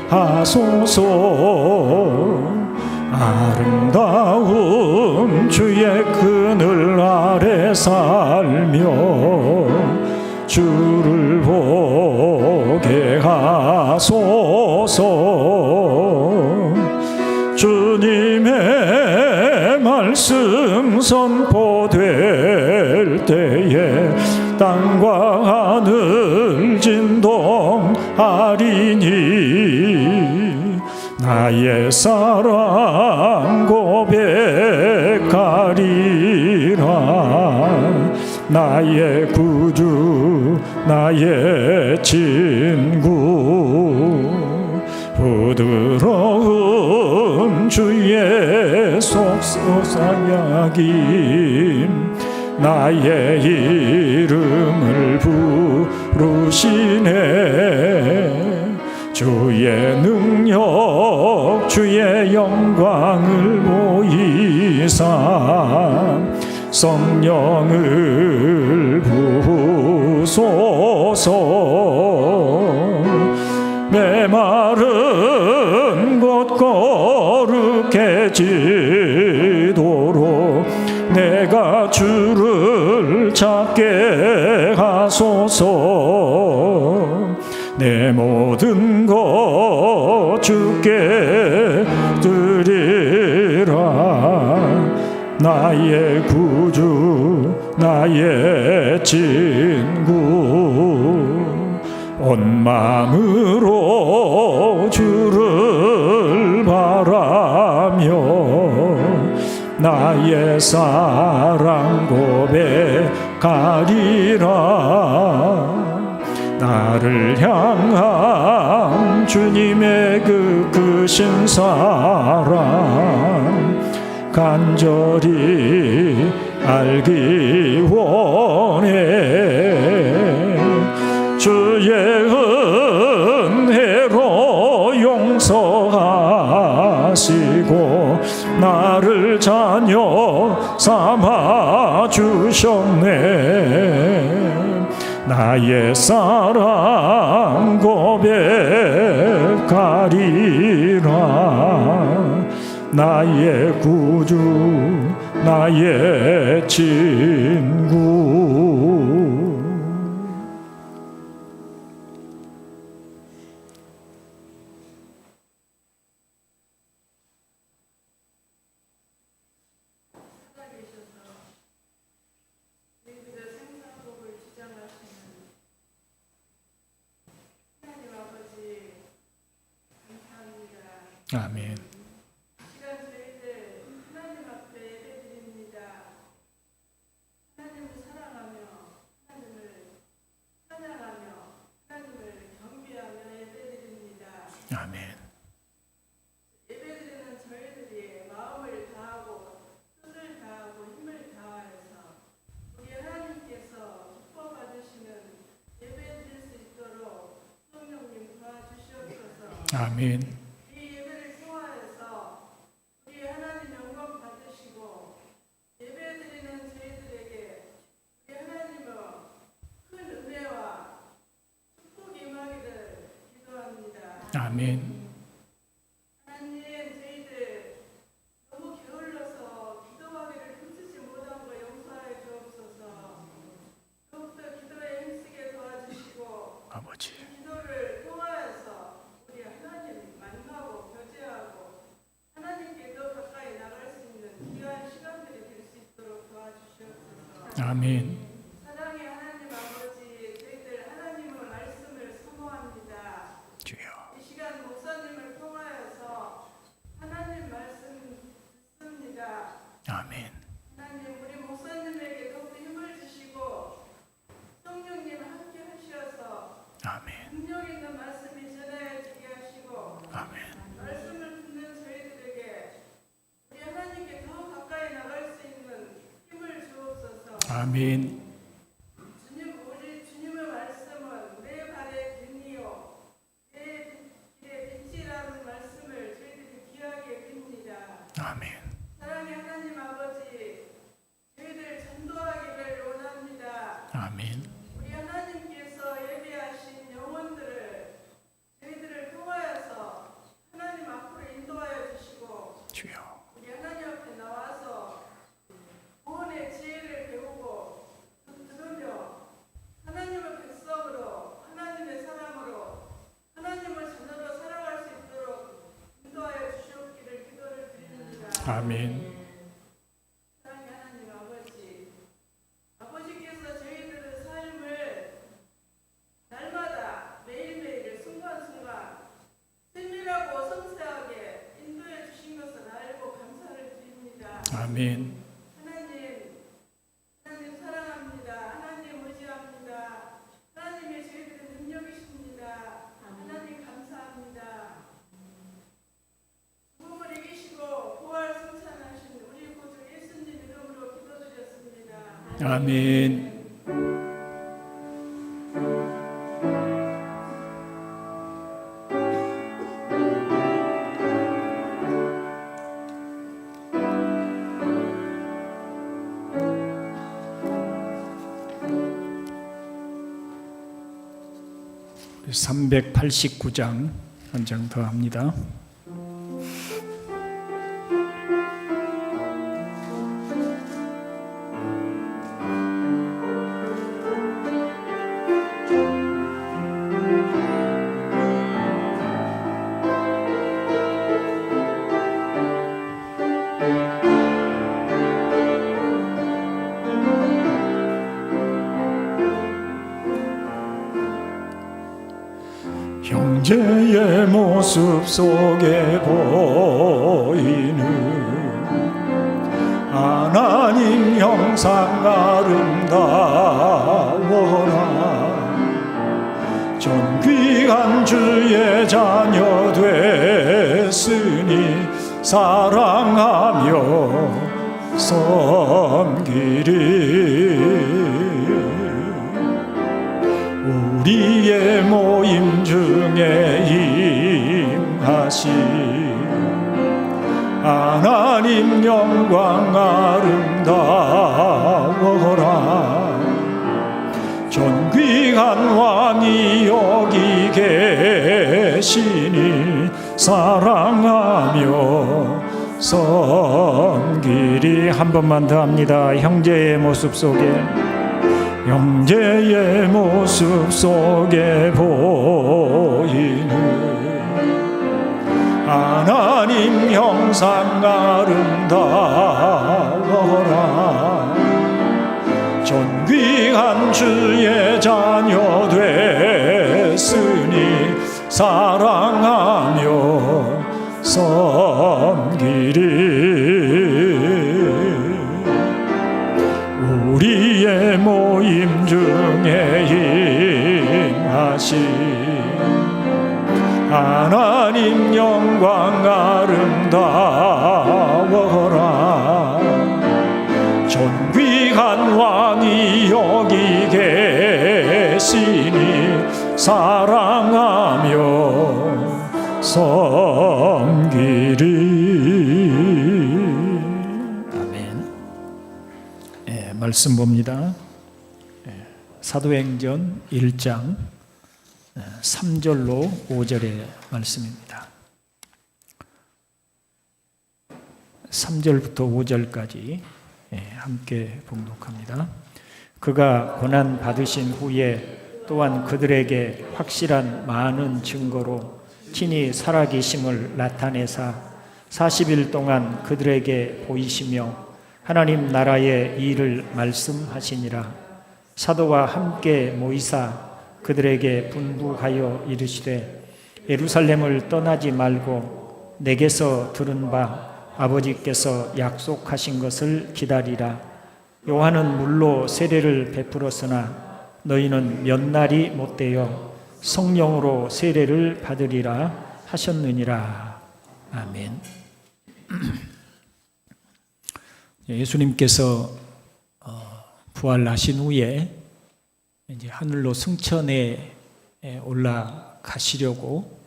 하소서. 아름다운 주의 그늘 아래 살며 주를 보게 하소서. 주님의 말씀 선포될 때에 땅과 하늘 진동하리니 나의 사랑 고백하리라. 나의 구주 나의 친구 부드러운 주의 속삭임 나의 이름을 부르시네. 주의 능력 주의 영광을 보이사 성령을 부으소서. 메마른 곳 거룩해지도록 내가 주를 찾게 하소서. 내 모든 것 주께 드리라. 나의 구주 나의 친구 온 마음으로 주를 바라며 나의 사랑 고백하리라. 나를 향한 주님의 그 크신 사랑 간절히 알기 원해. 주의 은혜로 용서하시고 나를 자녀 삼아 주셨네. 나의 사랑 고백하리라. 나의 구주 나의 친구. 아멘. 시간 저희들 하나님 앞에 예배드립니다. 하나님을 사랑하며 하나님을 찬양하며 하나님을 경배하며 예배드립니다. 아멘. 예배드리는 저희들이 마음을 다하고 뜻을 다하고 힘을 다하여서 우리 하나님께서 기뻐 받으시는 예배드릴 수 있도록 성령님 도와주시옵소서. 아멘. 아멘. 하나님, 저희들 너무 게을러서 기도하기를 멈추지 못한 거 용서하여 주옵소서. 더욱더 기도에 힘쓰게 도와주시고 아버지. 기도를 통하여서 우리 하나님 만나고 교제하고 하나님께 더 가까이 나갈 수 있는 귀한 시간들이 될 수 있도록 도와주시옵소서. 아멘. 사랑의 하나님 아버지, 저희들 하나님의 말씀을 사모합니다. 주여. 이 시간 목사님을 통하여서 하나님 말씀 듣습니다. 아멘. 하나님 우리 목사님에게 더욱 힘을 주시고 성령님 함께 하셔서 아멘. 능력 있는 말씀이 전해지게 하시고 아멘. 말씀을 듣는 저희들에게 우리 하나님께 더 가까이 나갈 수 있는 힘을 주옵소서. 아멘. 주님의 말씀은 내 발의 등이요 내 길의 빛이라는 말씀을 저희들이 귀하게 빕니다. 아멘. 사랑의 하나님 아버지, 저희들 전도하기를 원합니다. 아멘. 우리 하나님께서 예비하신 영혼들을 저희들을 통하여서 아멘. 사랑의 하나님 아버지, 아버지께서 저희들의 삶을 날마다 매일매일 순간순간 세밀하고 섬세하게 인도해 주신 것을 알고 감사를 드립니다. 아멘. 하나님 사랑합니다. 하나님 의지합니다. 하나님이 저희들의 능력이십니다. 하나님 감사합니다. 죽음을 이기시고 부활 승천하신 우리 구주 예수님 이름으로 기도드렸습니다. 아멘. 우리 389장 한 장 더 합니다. 형제의 모습 속에 보이는 하나님 형상 아름다워라. 존귀한 주의 자녀 됐으니 사랑하며 섬기리. 우리의 모임 중에 임하시 하나님 영광 아름다워라. 존귀한 왕이 여기 계시니 사랑하며 섬기리. 한 번만 더 합니다. 형제의 모습 속에, 형제의 모습 속에 보이는 하나님 형상 아름다워라. 존귀한 주의 자녀 됐으니 사랑하며 섬기리. 우리의 모임 중에 임하시 하나님 영광 아름다워라. 존귀한 왕이 여기 계시니 사랑하며 섬기리. 말씀 봅니다. 사도행전 1장 3절로 5절의 말씀입니다. 3절부터 5절까지 함께 봉독합니다. 그가 고난 받으신 후에 또한 그들에게 확실한 많은 증거로 친히 살아계심을 나타내사 40일 동안 그들에게 보이시며 하나님 나라의 일을 말씀하시니라. 사도와 함께 모이사 그들에게 분부하여 이르시되 예루살렘을 떠나지 말고 내게서 들은 바 아버지께서 약속하신 것을 기다리라. 요한은 물로 세례를 베풀었으나 너희는 몇 날이 못되어 성령으로 세례를 받으리라 하셨느니라. 아멘. 예수님께서 부활하신 후에 이제 하늘로 승천에 올라가시려고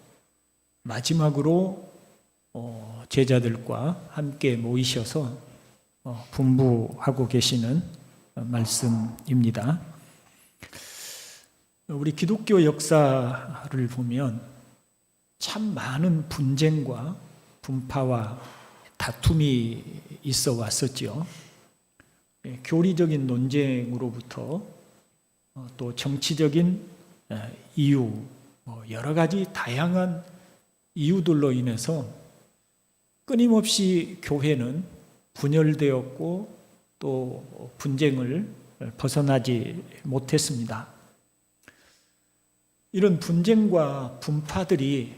마지막으로 제자들과 함께 모이셔서 분부하고 계시는 말씀입니다. 우리 기독교 역사를 보면 참 많은 분쟁과 분파와 다툼이 있어 왔었죠. 교리적인 논쟁으로부터 또 정치적인 이유, 여러 가지 다양한 이유들로 인해서 끊임없이 교회는 분열되었고 또 분쟁을 벗어나지 못했습니다. 이런 분쟁과 분파들이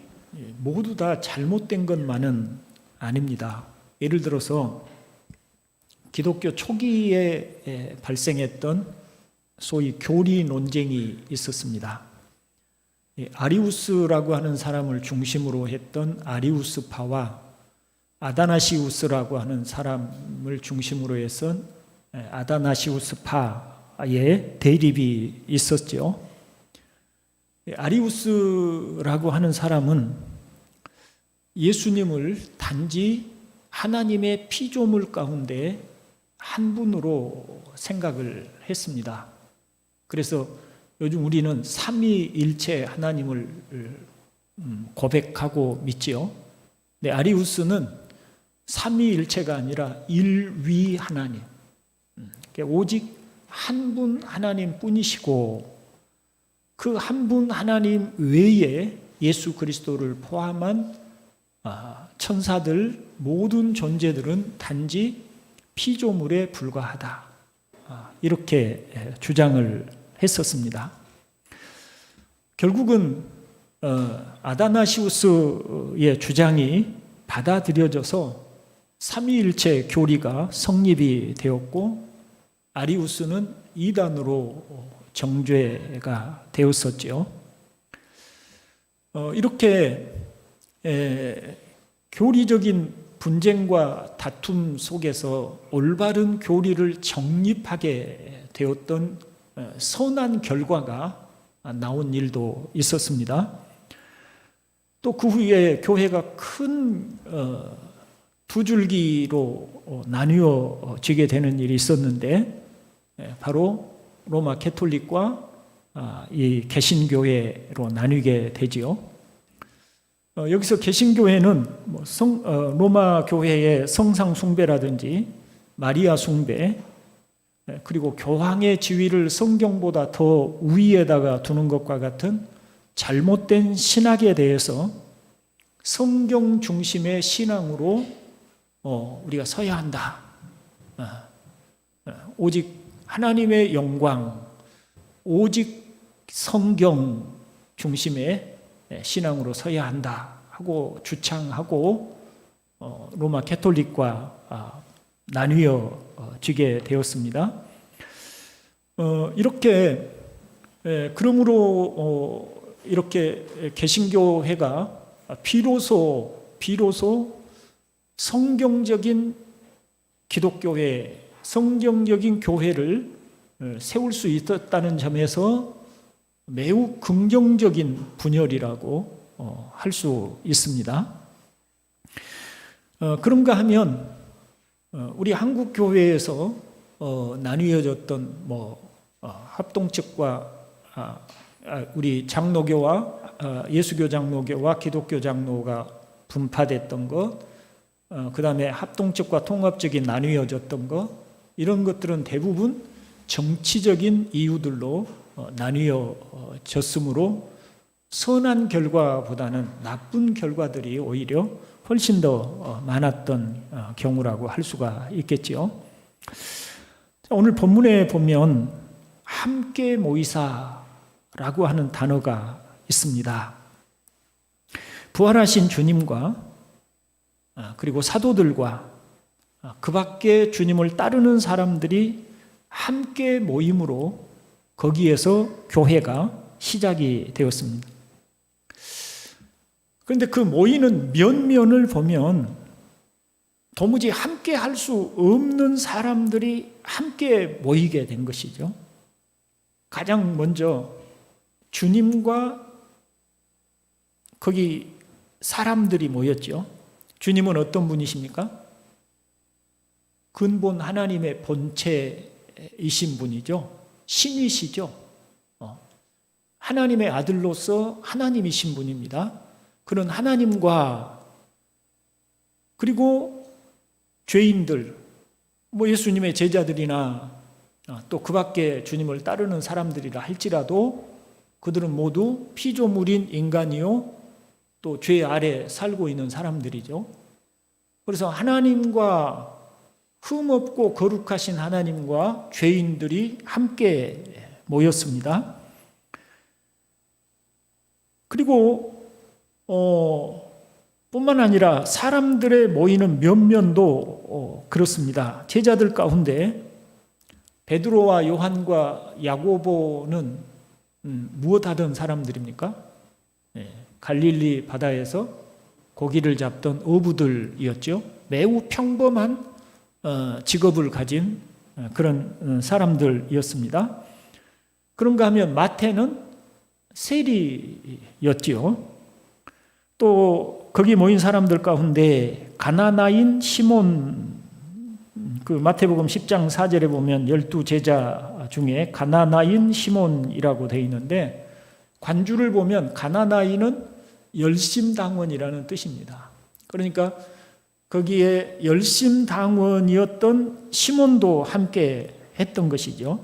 모두 다 잘못된 것만은 아닙니다. 예를 들어서 기독교 초기에 발생했던 소위 교리 논쟁이 있었습니다. 아리우스라고 하는 사람을 중심으로 했던 아리우스파와 아다나시우스라고 하는 사람을 중심으로 해서 아다나시우스파의 대립이 있었죠. 아리우스라고 하는 사람은 예수님을 단지 하나님의 피조물 가운데 한 분으로 생각을 했습니다. 그래서 요즘 우리는 삼위일체 하나님을 고백하고 믿지요. 근데 아리우스는 삼위일체가 아니라 일위 하나님, 오직 한 분 하나님 뿐이시고 그 한 분 하나님 외에 예수 그리스도를 포함한 천사들 모든 존재들은 단지 피조물에 불과하다, 이렇게 주장을 했었습니다. 결국은 아다나시우스의 주장이 받아들여져서 삼위일체 교리가 성립이 되었고 아리우스는 이단으로 정죄가 되었었죠. 이렇게 교리적인 분쟁과 다툼 속에서 올바른 교리를 정립하게 되었던 선한 결과가 나온 일도 있었습니다. 또 그 후에 교회가 큰 두 줄기로 나뉘어지게 되는 일이 있었는데 바로 로마 캐톨릭과 이 개신교회로 나뉘게 되지요. 여기서 개신교회는 로마 교회의 성상 숭배라든지 마리아 숭배, 그리고 교황의 지위를 성경보다 더 우위에다가 두는 것과 같은 잘못된 신학에 대해서 성경 중심의 신앙으로 우리가 서야 한다. 오직 하나님의 영광, 오직 성경 중심의 신앙으로 서야 한다 하고 주창하고 로마 캐톨릭과 나뉘어지게 되었습니다. 이렇게 그러므로 이렇게 개신교회가 비로소 성경적인 기독교회, 성경적인 교회를 세울 수 있었다는 점에서 매우 긍정적인 분열이라고 할 수 있습니다. 그런가 하면 우리 한국 교회에서 나뉘어졌던 합동측과 우리 장로교와 예수교 장로교와 기독교 장로가 분파됐던 것, 그 다음에 합동측과 통합적인 나뉘어졌던 것, 이런 것들은 대부분 정치적인 이유들로 나뉘어졌으므로 선한 결과보다는 나쁜 결과들이 오히려 훨씬 더 많았던 경우라고 할 수가 있겠지요. 오늘 본문에 보면 함께 모이사라고 하는 단어가 있습니다. 부활하신 주님과 그리고 사도들과 그 밖에 주님을 따르는 사람들이 함께 모임으로 거기에서 교회가 시작이 되었습니다. 그런데 그 모이는 면면을 보면 도무지 함께 할 수 없는 사람들이 함께 모이게 된 것이죠. 가장 먼저 주님과 거기 사람들이 모였죠. 주님은 어떤 분이십니까? 근본 하나님의 본체이신 분이죠. 신이시죠. 하나님의 아들로서 하나님이신 분입니다. 그런 하나님과 그리고 죄인들, 예수님의 제자들이나 또 그 밖에 주님을 따르는 사람들이라 할지라도 그들은 모두 피조물인 인간이요 또 죄 아래 살고 있는 사람들이죠. 그래서 하나님과 흠없고 거룩하신 하나님과 죄인들이 함께 모였습니다. 그리고 뿐만 아니라 사람들의 모이는 면면도 그렇습니다. 제자들 가운데 베드로와 요한과 야고보는 무엇하던 사람들입니까? 갈릴리 바다에서 고기를 잡던 어부들이었죠. 매우 평범한 직업을 가진 그런 사람들이었습니다. 그런가 하면 마태는 세리였지요. 또 거기 모인 사람들 가운데 가나나인 시몬, 그 마태복음 10장 4절에 보면 12제자 중에 가나나인 시몬이라고 되어 있는데, 관주를 보면 가나나인은 열심당원이라는 뜻입니다. 그러니까 거기에 열심당원이었던 시몬도 함께 했던 것이죠.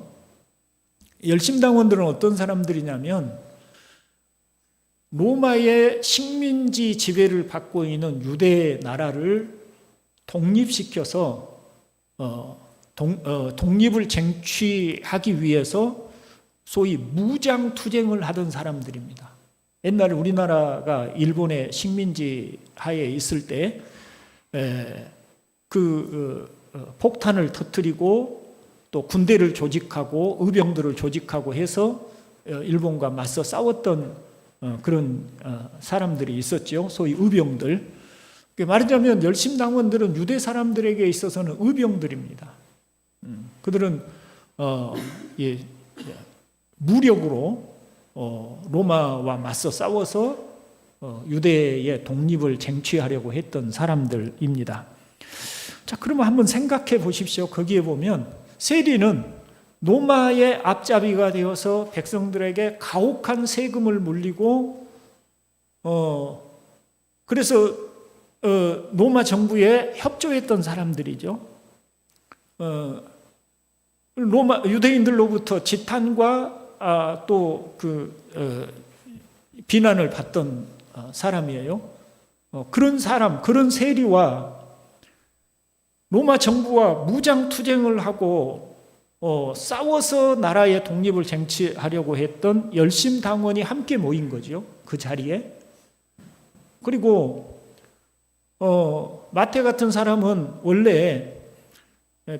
열심당원들은 어떤 사람들이냐면 로마의 식민지 지배를 받고 있는 유대 나라를 독립시켜서 독립을 쟁취하기 위해서 소위 무장투쟁을 하던 사람들입니다. 옛날에 우리나라가 일본의 식민지 하에 있을 때 폭탄을 터뜨리고 또 군대를 조직하고 의병들을 조직하고 해서 일본과 맞서 싸웠던 그런 사람들이 있었죠. 소위 의병들. 말하자면 열심당원들은 유대 사람들에게 있어서는 의병들입니다. 그들은 무력으로 로마와 맞서 싸워서 유대의 독립을 쟁취하려고 했던 사람들입니다. 자, 그러면 한번 생각해 보십시오. 거기에 보면 세리는 로마의 앞잡이가 되어서 백성들에게 가혹한 세금을 물리고 그래서 로마 정부에 협조했던 사람들이죠. 로마 유대인들로부터 지탄과 또 비난을 받던 사람이에요. 그런 사람, 그런 세리와 로마 정부와 무장 투쟁을 하고 싸워서 나라의 독립을 쟁취하려고 했던 열심당원이 함께 모인 거죠. 그 자리에. 그리고 마태 같은 사람은 원래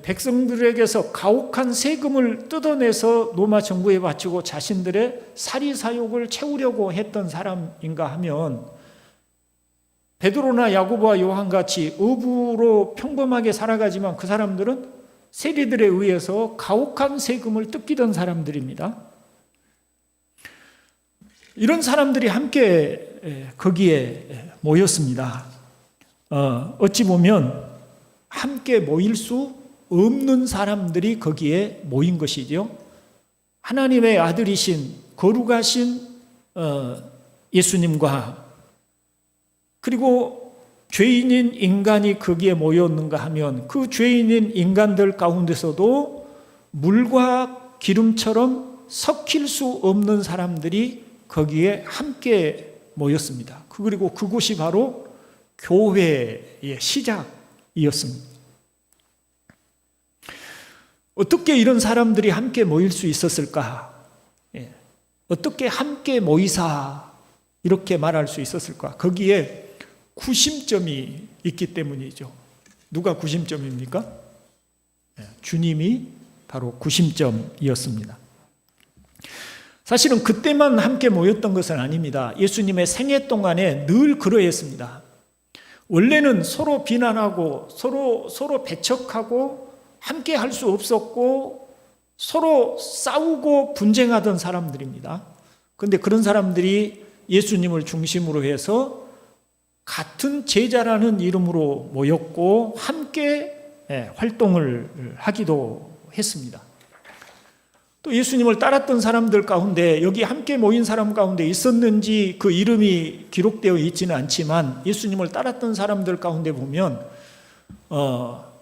백성들에게서 가혹한 세금을 뜯어내서 로마 정부에 바치고 자신들의 사리사욕을 채우려고 했던 사람인가 하면, 베드로나 야고보와 요한같이 어부로 평범하게 살아가지만 그 사람들은 세리들에 의해서 가혹한 세금을 뜯기던 사람들입니다. 이런 사람들이 함께 거기에 모였습니다. 어찌 보면 함께 모일 수 없는 사람들이 거기에 모인 것이죠. 하나님의 아들이신 거룩하신 예수님과, 그리고 죄인인 인간이 거기에 모였는가 하면 그 죄인인 인간들 가운데서도 물과 기름처럼 섞일 수 없는 사람들이 거기에 함께 모였습니다. 그리고 그곳이 바로 교회의 시작이었습니다. 어떻게 이런 사람들이 함께 모일 수 있었을까? 어떻게 함께 모이사 이렇게 말할 수 있었을까? 거기에 구심점이 있기 때문이죠. 누가 구심점입니까? 주님이 바로 구심점이었습니다. 사실은 그때만 함께 모였던 것은 아닙니다. 예수님의 생애 동안에 늘 그러했습니다. 원래는 서로 비난하고 서로 배척하고 함께 할 수 없었고 서로 싸우고 분쟁하던 사람들입니다. 그런데 그런 사람들이 예수님을 중심으로 해서 같은 제자라는 이름으로 모였고 함께 활동을 하기도 했습니다. 또 예수님을 따랐던 사람들 가운데 여기 함께 모인 사람 가운데 있었는지 그 이름이 기록되어 있지는 않지만 예수님을 따랐던 사람들 가운데 보면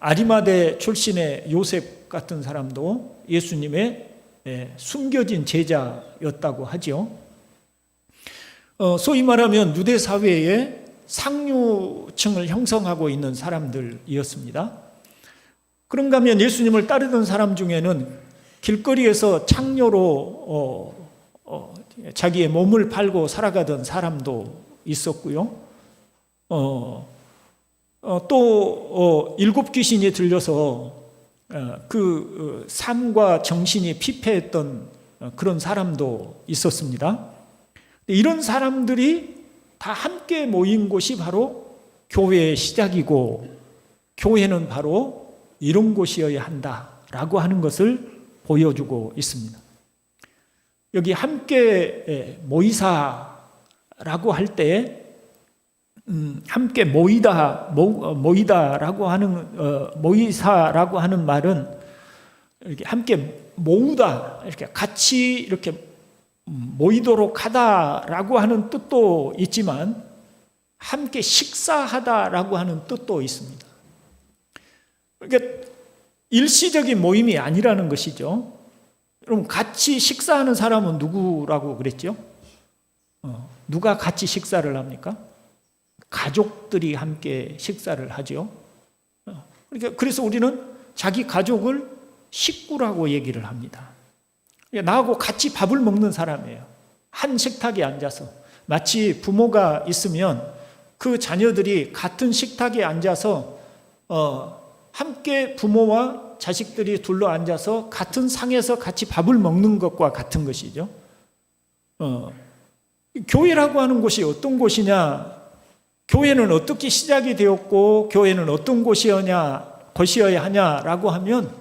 아리마대 출신의 요셉 같은 사람도 예수님의 숨겨진 제자였다고 하죠. 소위 말하면 유대 사회에 상류층을 형성하고 있는 사람들이었습니다. 그런가 하면 예수님을 따르던 사람 중에는 길거리에서 창녀로 자기의 몸을 팔고 살아가던 사람도 있었고요. 또 일곱 귀신이 들려서 그 삶과 정신이 피폐했던 그런 사람도 있었습니다. 이런 사람들이 다 함께 모인 곳이 바로 교회의 시작이고, 교회는 바로 이런 곳이어야 한다라고 하는 것을 보여주고 있습니다. 여기 함께 모이사라고 할 때 함께 모이다라고 하는 모이사라고 하는 말은 이렇게 함께 모으다, 이렇게 같이 이렇게 모이도록 하다라고 하는 뜻도 있지만 함께 식사하다라고 하는 뜻도 있습니다. 그러니까 일시적인 모임이 아니라는 것이죠. 그럼 같이 식사하는 사람은 누구라고 그랬죠? 누가 같이 식사를 합니까? 가족들이 함께 식사를 하죠. 그러니까 그래서 우리는 자기 가족을 식구라고 얘기를 합니다. 나하고 같이 밥을 먹는 사람이에요. 한 식탁에 앉아서. 마치 부모가 있으면 그 자녀들이 같은 식탁에 앉아서 함께 부모와 자식들이 둘러 앉아서 같은 상에서 같이 밥을 먹는 것과 같은 것이죠. 교회라고 하는 곳이 어떤 곳이냐, 교회는 어떻게 시작이 되었고 교회는 어떤 곳이어야 하냐라고 하면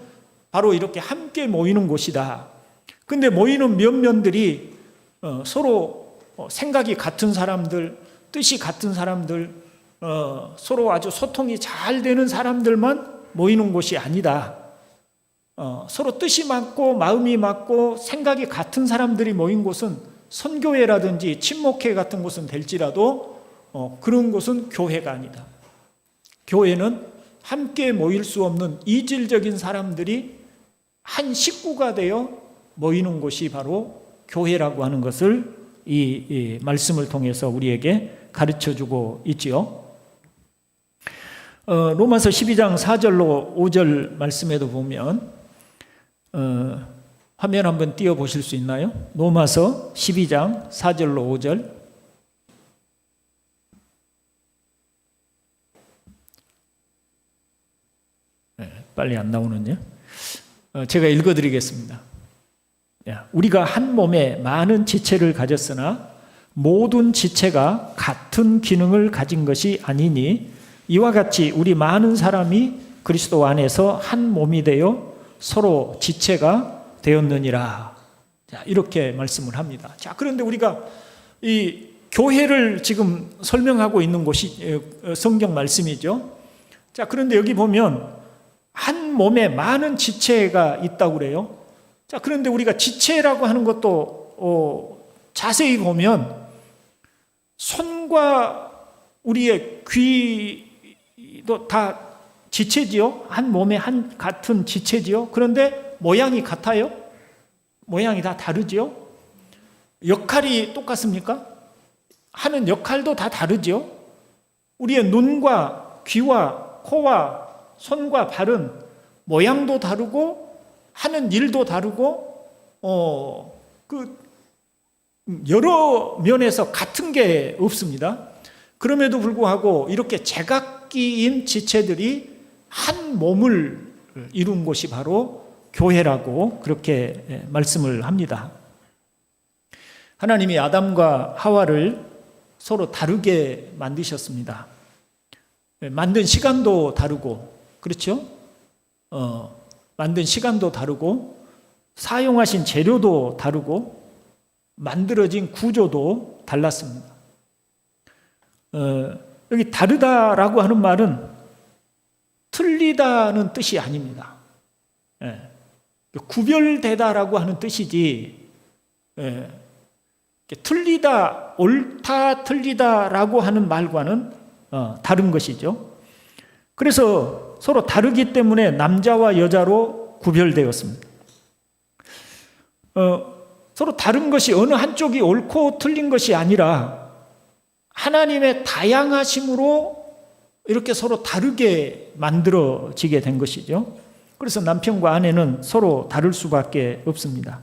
바로 이렇게 함께 모이는 곳이다. 근데 모이는 면면들이 서로 생각이 같은 사람들, 뜻이 같은 사람들, 서로 아주 소통이 잘 되는 사람들만 모이는 곳이 아니다. 서로 뜻이 맞고 마음이 맞고 생각이 같은 사람들이 모인 곳은 선교회라든지 친목회 같은 곳은 될지라도 그런 곳은 교회가 아니다. 교회는 함께 모일 수 없는 이질적인 사람들이 한 식구가 되어 모이는 곳이 바로 교회라고 하는 것을 이 말씀을 통해서 우리에게 가르쳐주고 있지요. 로마서 12장 4절로 5절 말씀에도 보면 화면 한번 띄워보실 수 있나요? 로마서 12장 4절로 5절. 빨리 안 나오는요? 제가 읽어드리겠습니다. 우리가 한 몸에 많은 지체를 가졌으나 모든 지체가 같은 기능을 가진 것이 아니니 이와 같이 우리 많은 사람이 그리스도 안에서 한 몸이 되어 서로 지체가 되었느니라. 이렇게 말씀을 합니다. 자, 그런데 우리가 이 교회를 지금 설명하고 있는 곳이 성경 말씀이죠. 자, 그런데 여기 보면 한 몸에 많은 지체가 있다고 그래요. 자, 그런데 우리가 지체라고 하는 것도 자세히 보면 손과 우리의 귀도 다 지체지요. 한 몸에 한 같은 지체지요. 그런데 모양이 같아요? 모양이 다 다르지요? 역할이 똑같습니까? 하는 역할도 다 다르지요. 우리의 눈과 귀와 코와 손과 발은 모양도 다르고 하는 일도 다르고 여러 면에서 같은 게 없습니다. 그럼에도 불구하고 이렇게 제각기인 지체들이 한 몸을 이룬 곳이 바로 교회라고 그렇게 말씀을 합니다. 하나님이 아담과 하와를 서로 다르게 만드셨습니다. 만든 시간도 다르고, 그렇죠? 만든 시간도 다르고, 사용하신 재료도 다르고, 만들어진 구조도 달랐습니다. 여기 다르다라고 하는 말은 틀리다는 뜻이 아닙니다. 구별되다라고 하는 뜻이지, 틀리다, 옳다, 틀리다라고 하는 말과는 다른 것이죠. 그래서 서로 다르기 때문에 남자와 여자로 구별되었습니다. 서로 다른 것이 어느 한쪽이 옳고 틀린 것이 아니라 하나님의 다양하심으로 이렇게 서로 다르게 만들어지게 된 것이죠. 그래서 남편과 아내는 서로 다를 수밖에 없습니다.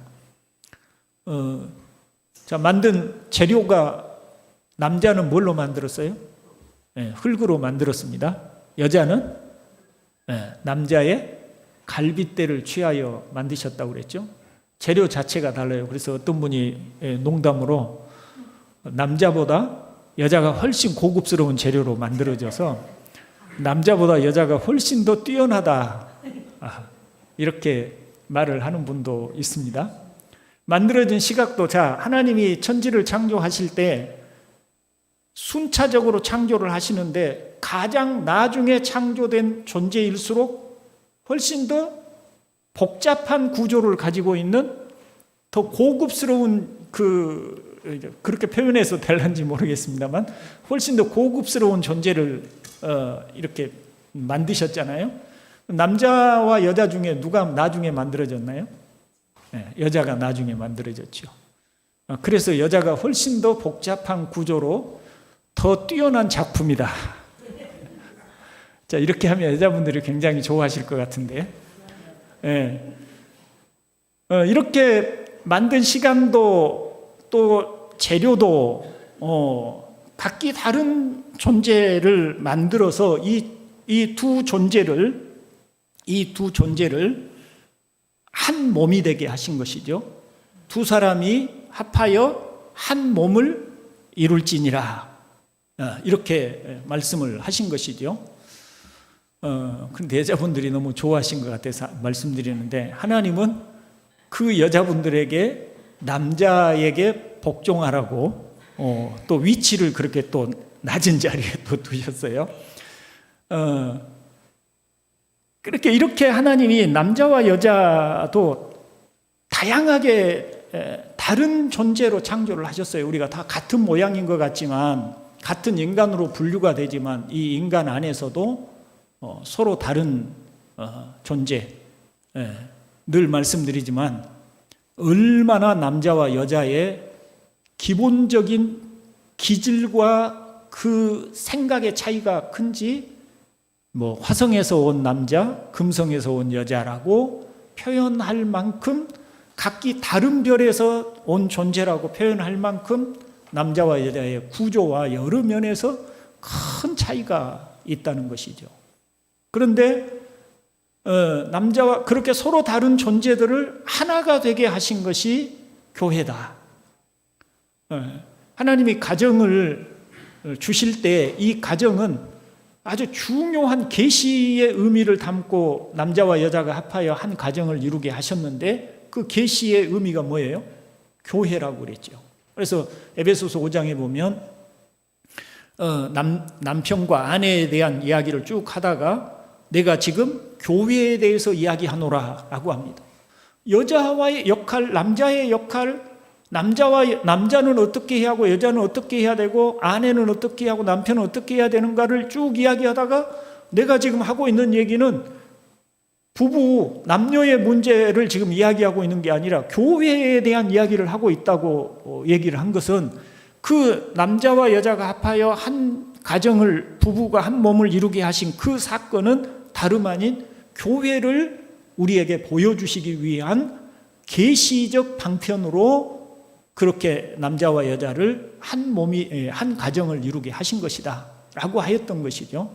자, 만든 재료가 남자는 뭘로 만들었어요? 흙으로 만들었습니다. 여자는 남자의 갈빗대를 취하여 만드셨다고 그랬죠. 재료 자체가 달라요. 그래서 어떤 분이 농담으로 남자보다 여자가 훨씬 고급스러운 재료로 만들어져서 남자보다 여자가 훨씬 더 뛰어나다, 이렇게 말을 하는 분도 있습니다. 만들어진 시각도, 자, 하나님이 천지를 창조하실 때 순차적으로 창조를 하시는데 가장 나중에 창조된 존재일수록 훨씬 더 복잡한 구조를 가지고 있는 더 고급스러운 그렇게 표현해서 될는지 모르겠습니다만 훨씬 더 고급스러운 존재를 이렇게 만드셨잖아요. 남자와 여자 중에 누가 나중에 만들어졌나요? 여자가 나중에 만들어졌죠. 그래서 여자가 훨씬 더 복잡한 구조로 더 뛰어난 작품이다. 자, 이렇게 하면 여자분들이 굉장히 좋아하실 것 같은데, 이렇게 만든 시간도 또 재료도 각기 다른 존재를 만들어서 이 두 존재를 한 몸이 되게 하신 것이죠. 두 사람이 합하여 한 몸을 이룰지니라, 이렇게 말씀을 하신 것이죠. 근데 여자분들이 너무 좋아하신 것 같아서 말씀드리는데, 하나님은 그 여자분들에게 남자에게 복종하라고 또 위치를 그렇게 또 낮은 자리에 또 두셨어요. 그렇게 이렇게 하나님이 남자와 여자도 다양하게 다른 존재로 창조를 하셨어요. 우리가 다 같은 모양인 것 같지만, 같은 인간으로 분류가 되지만 이 인간 안에서도 서로 다른 존재, 늘 말씀드리지만 얼마나 남자와 여자의 기본적인 기질과 그 생각의 차이가 큰지, 화성에서 온 남자, 금성에서 온 여자라고 표현할 만큼, 각기 다른 별에서 온 존재라고 표현할 만큼 남자와 여자의 구조와 여러 면에서 큰 차이가 있다는 것이죠. 그런데 남자와 그렇게 서로 다른 존재들을 하나가 되게 하신 것이 교회다. 하나님이 가정을 주실 때 이 가정은 아주 중요한 계시의 의미를 담고 남자와 여자가 합하여 한 가정을 이루게 하셨는데, 그 계시의 의미가 뭐예요? 교회라고 그랬죠. 그래서 에베소서 5장에 보면 남편과 아내에 대한 이야기를 쭉 하다가 내가 지금 교회에 대해서 이야기하노라 라고 합니다. 여자와의 역할, 남자의 역할, 남자는 어떻게 해야 하고 여자는 어떻게 해야 되고 아내는 어떻게 하고 남편은 어떻게 해야 되는가를 쭉 이야기하다가 내가 지금 하고 있는 얘기는 부부, 남녀의 문제를 지금 이야기하고 있는 게 아니라 교회에 대한 이야기를 하고 있다고 얘기를 한 것은, 그 남자와 여자가 합하여 한 가정을, 부부가 한 몸을 이루게 하신 그 사건은 다름 아닌 교회를 우리에게 보여주시기 위한 계시적 방편으로 그렇게 남자와 여자를 한 몸이, 한 가정을 이루게 하신 것이다 라고 하였던 것이죠.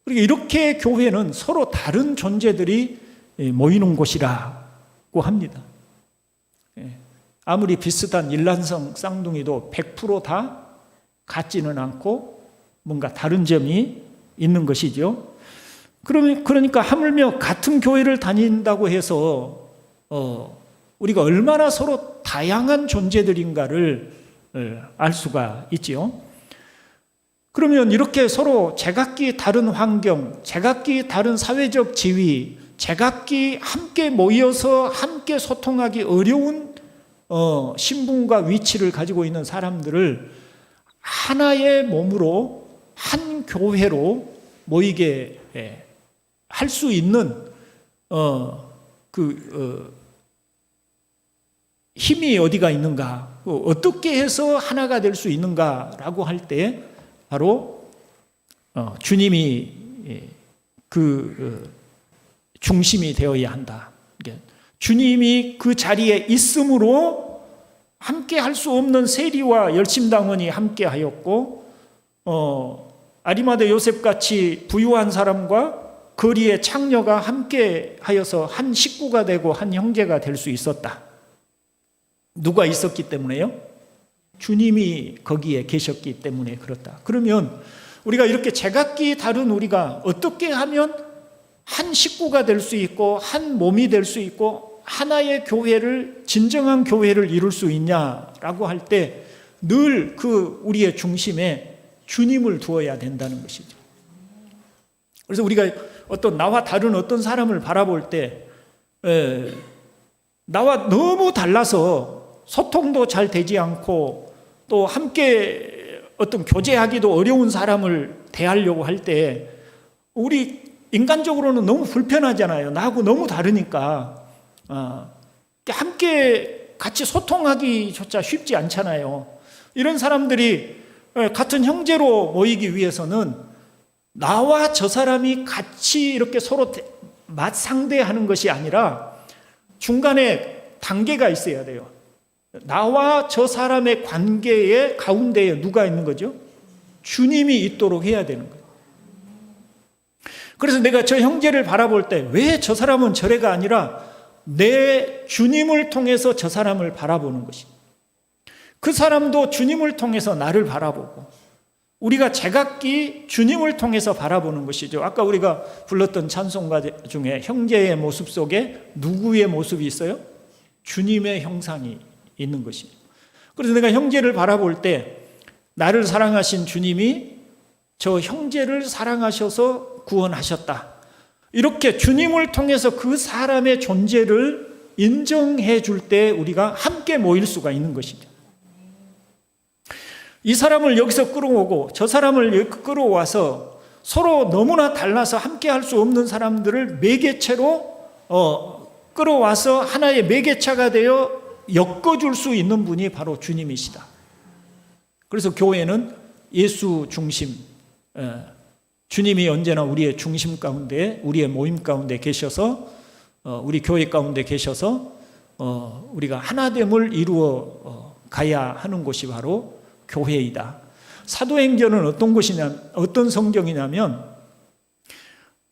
그러니까 이렇게 교회는 서로 다른 존재들이 모이는 곳이라고 합니다. 아무리 비슷한 일란성 쌍둥이도 100% 다 같지는 않고 뭔가 다른 점이 있는 것이죠. 그러니까 하물며 같은 교회를 다닌다고 해서 우리가 얼마나 서로 다양한 존재들인가를 알 수가 있지요. 그러면 이렇게 서로 제각기 다른 환경, 제각기 다른 사회적 지위, 제각기 함께 모여서 함께 소통하기 어려운 신분과 위치를 가지고 있는 사람들을 하나의 몸으로, 한 교회로 모이게 할 수 있는 힘이 어디가 있는가, 어떻게 해서 하나가 될 수 있는가라고 할 때 바로 주님이 그 중심이 되어야 한다. 주님이 그 자리에 있음으로 함께 할 수 없는 세리와 열심당원이 함께 하였고, 아리마대 요셉같이 부유한 사람과 거리의 창녀가 함께 하여서 한 식구가 되고 한 형제가 될 수 있었다. 누가 있었기 때문에요? 주님이 거기에 계셨기 때문에 그렇다. 그러면 우리가 이렇게 제각기 다른 우리가 어떻게 하면 한 식구가 될 수 있고 한 몸이 될 수 있고 하나의 교회를, 진정한 교회를 이룰 수 있냐라고 할 때 늘 그 우리의 중심에 주님을 두어야 된다는 것이죠. 그래서 우리가 나와 다른 어떤 사람을 바라볼 때 나와 너무 달라서 소통도 잘 되지 않고 또 함께 어떤 교제하기도 어려운 사람을 대하려고 할 때 우리 인간적으로는 너무 불편하잖아요. 나하고 너무 다르니까 함께 같이 소통하기조차 쉽지 않잖아요. 이런 사람들이 같은 형제로 모이기 위해서는 나와 저 사람이 같이 이렇게 서로 맞상대하는 것이 아니라 중간에 단계가 있어야 돼요. 나와 저 사람의 관계의 가운데에 누가 있는 거죠? 주님이 있도록 해야 되는 거예요. 그래서 내가 저 형제를 바라볼 때 왜 저 사람은 저래가 아니라 내 주님을 통해서 저 사람을 바라보는 것입니다. 그 사람도 주님을 통해서 나를 바라보고 우리가 제각기 주님을 통해서 바라보는 것이죠. 아까 우리가 불렀던 찬송가 중에 형제의 모습 속에 누구의 모습이 있어요? 주님의 형상이 있는 것입니다. 그래서 내가 형제를 바라볼 때 나를 사랑하신 주님이 저 형제를 사랑하셔서 구원하셨다. 이렇게 주님을 통해서 그 사람의 존재를 인정해 줄 때 우리가 함께 모일 수가 있는 것이죠. 이 사람을 여기서 끌어오고 저 사람을 여기 끌어와서 서로 너무나 달라서 함께 할 수 없는 사람들을 매개체로 끌어와서 하나의 매개체가 되어 엮어줄 수 있는 분이 바로 주님이시다. 그래서 교회는 예수 중심, 주님이 언제나 우리의 중심 가운데, 우리의 모임 가운데 계셔서, 우리 교회 가운데 계셔서 우리가 하나됨을 이루어 가야 하는 곳이 바로 교회이다. 사도행전은 어떤 것이냐, 어떤 성경이냐면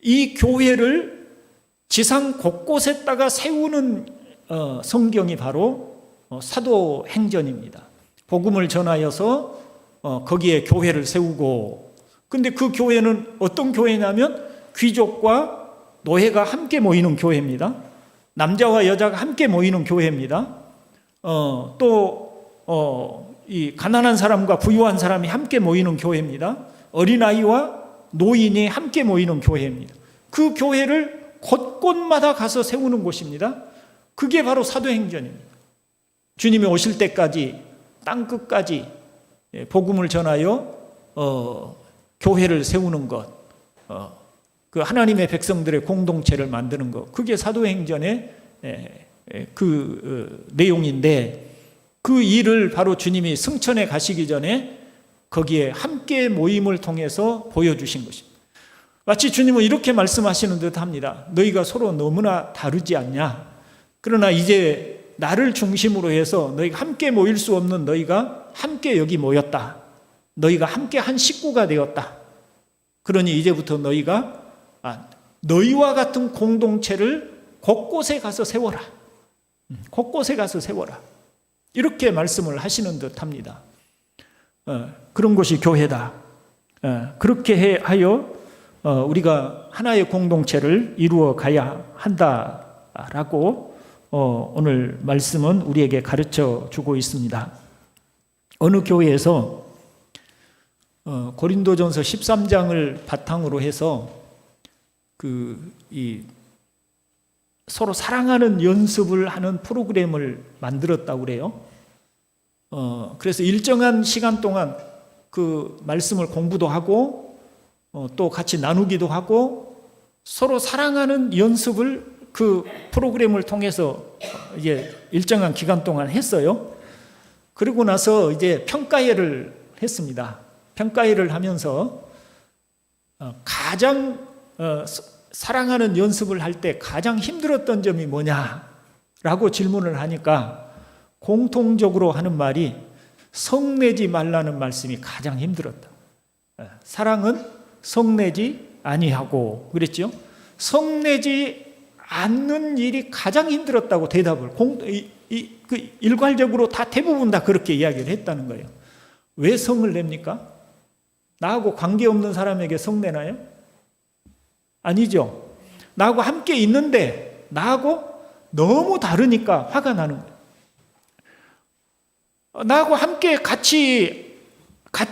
이 교회를 지상 곳곳에다가 세우는 성경이 바로 사도행전입니다. 복음을 전하여서 거기에 교회를 세우고, 근데 그 교회는 어떤 교회냐면 귀족과 노예가 함께 모이는 교회입니다. 남자와 여자가 함께 모이는 교회입니다. 이 가난한 사람과 부유한 사람이 함께 모이는 교회입니다. 어린아이와 노인이 함께 모이는 교회입니다. 그 교회를 곳곳마다 가서 세우는 곳입니다. 그게 바로 사도행전입니다. 주님이 오실 때까지 땅끝까지 복음을 전하여 교회를 세우는 것, 그 하나님의 백성들의 공동체를 만드는 것, 그게 사도행전의 그 내용인데, 그 일을 바로 주님이 승천에 가시기 전에 거기에 함께 모임을 통해서 보여주신 것입니다. 마치 주님은 이렇게 말씀하시는 듯 합니다. 너희가 서로 너무나 다르지 않냐? 그러나 이제 나를 중심으로 해서 너희가 함께 모일 수 없는 너희가 함께 여기 모였다. 너희가 함께 한 식구가 되었다. 그러니 이제부터 너희가 너희와 같은 공동체를 곳곳에 가서 세워라. 곳곳에 가서 세워라. 이렇게 말씀을 하시는 듯 합니다. 그런 것이 교회다. 그렇게 하여 우리가 하나의 공동체를 이루어 가야 한다라고 오늘 말씀은 우리에게 가르쳐 주고 있습니다. 어느 교회에서 고린도전서 13장을 바탕으로 해서 서로 사랑하는 연습을 하는 프로그램을 만들었다고 그래요. 그래서 일정한 시간 동안 그 말씀을 공부도 하고 또 같이 나누기도 하고 서로 사랑하는 연습을 그 프로그램을 통해서 이제 일정한 기간 동안 했어요. 그리고 나서 이제 평가회를 했습니다. 평가회를 하면서 가장 사랑하는 연습을 할 때 가장 힘들었던 점이 뭐냐라고 질문을 하니까 공통적으로 하는 말이 성내지 말라는 말씀이 가장 힘들었다. 사랑은 성내지 아니하고 그랬죠. 성내지 않는 일이 가장 힘들었다고 대답을 일괄적으로 다 대부분 다 그렇게 이야기를 했다는 거예요. 왜 성을 냅니까? 나하고 관계없는 사람에게 성내나요? 아니죠. 나하고 함께 있는데 나하고 너무 다르니까 화가 나는 거예요. 나하고 함께 같이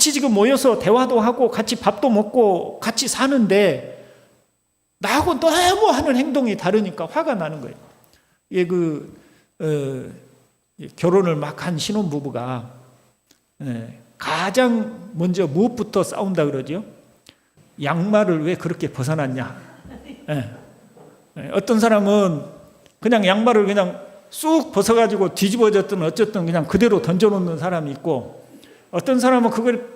지금 모여서 대화도 하고 같이 밥도 먹고 같이 사는데 나하고 너무 하는 행동이 다르니까 화가 나는 거예요. 이게 결혼을 막 한 신혼부부가 가장 먼저 무엇부터 싸운다 그러죠? 양말을 왜 그렇게 벗어놨냐? 어떤 사람은 그냥 양말을 그냥 쑥 벗어가지고 뒤집어졌든 어쨌든 그냥 그대로 던져놓는 사람이 있고, 어떤 사람은 그걸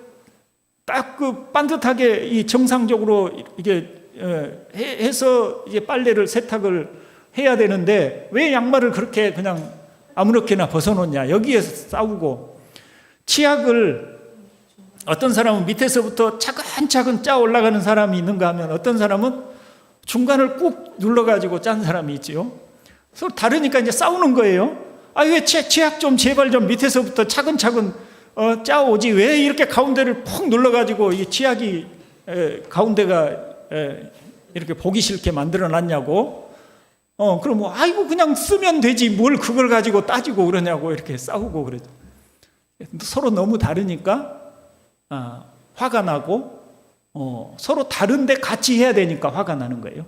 딱 반듯하게 이 정상적으로 이게 해서 이제 빨래를 세탁을 해야 되는데 왜 양말을 그렇게 그냥 아무렇게나 벗어놓냐? 여기에서 싸우고, 치약을 어떤 사람은 밑에서부터 차근차근 짜 올라가는 사람이 있는가 하면 어떤 사람은 중간을 꾹 눌러가지고 짠 사람이 있지요. 서로 다르니까 이제 싸우는 거예요. 왜 치약 좀 제발 좀 밑에서부터 차근차근 짜오지 왜 이렇게 가운데를 푹 눌러가지고 이 치약이 가운데가 이렇게 보기 싫게 만들어놨냐고. 그럼 뭐 아이고 그냥 쓰면 되지 뭘 그걸 가지고 따지고 그러냐고 이렇게 싸우고 그러죠. 서로 너무 다르니까 화가 나고, 서로 다른데 같이 해야 되니까 화가 나는 거예요.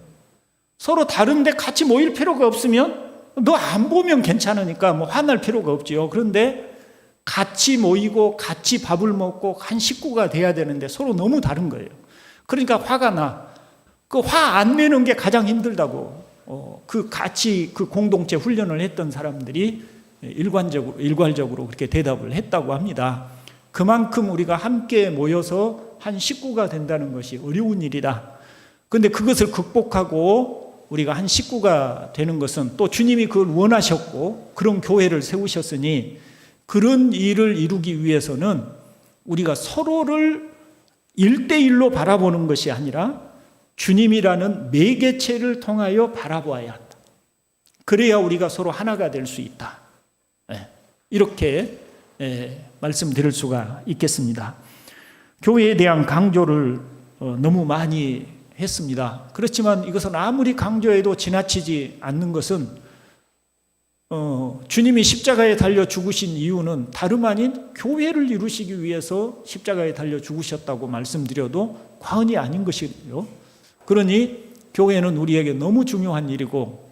서로 다른데 같이 모일 필요가 없으면 너 안 보면 괜찮으니까 뭐 화날 필요가 없지요. 그런데 같이 모이고 같이 밥을 먹고 한 식구가 돼야 되는데 서로 너무 다른 거예요. 그러니까 화가 나. 그 화 안 내는 게 가장 힘들다고. 같이 그 공동체 훈련을 했던 사람들이 일괄적으로 그렇게 대답을 했다고 합니다. 그만큼 우리가 함께 모여서 한 식구가 된다는 것이 어려운 일이다. 그런데 그것을 극복하고 우리가 한 식구가 되는 것은 또 주님이 그걸 원하셨고 그런 교회를 세우셨으니 그런 일을 이루기 위해서는 우리가 서로를 1대1로 바라보는 것이 아니라 주님이라는 매개체를 통하여 바라보아야 한다. 그래야 우리가 서로 하나가 될 수 있다. 이렇게 말씀드릴 수가 있겠습니다. 교회에 대한 강조를 너무 많이 했습니다. 그렇지만 이것은 아무리 강조해도 지나치지 않는 것은 주님이 십자가에 달려 죽으신 이유는 다름 아닌 교회를 이루시기 위해서 십자가에 달려 죽으셨다고 말씀드려도 과언이 아닌 것이고요. 그러니 교회는 우리에게 너무 중요한 일이고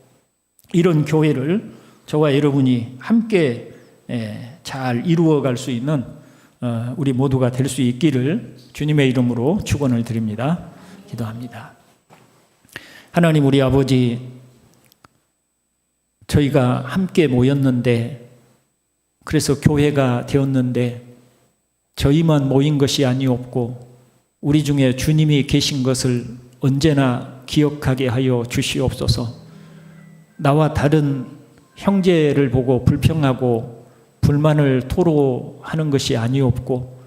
이런 교회를 저와 여러분이 함께 잘 이루어갈 수 있는 우리 모두가 될 수 있기를 주님의 이름으로 축원을 드립니다. 기도합니다. 하나님 우리 아버지, 저희가 함께 모였는데 그래서 교회가 되었는데 저희만 모인 것이 아니었고 우리 중에 주님이 계신 것을 언제나 기억하게 하여 주시옵소서. 나와 다른 형제를 보고 불평하고 불만을 토로하는 것이 아니었고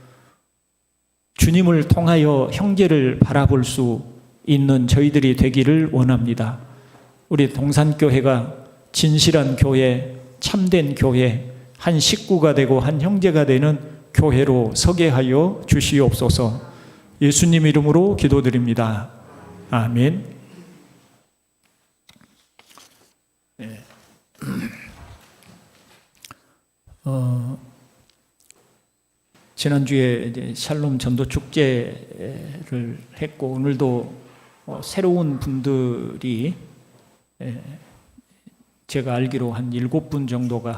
주님을 통하여 형제를 바라볼 수 있는 저희들이 되기를 원합니다. 우리 동산교회가 진실한 교회, 참된 교회, 한 식구가 되고 한 형제가 되는 교회로 서게 하여 주시옵소서. 예수님 이름으로 기도드립니다. 아멘. 네. 지난주에 이제 샬롬 전도 축제를 했고 오늘도 새로운 분들이 제가 알기로 한 7분 정도가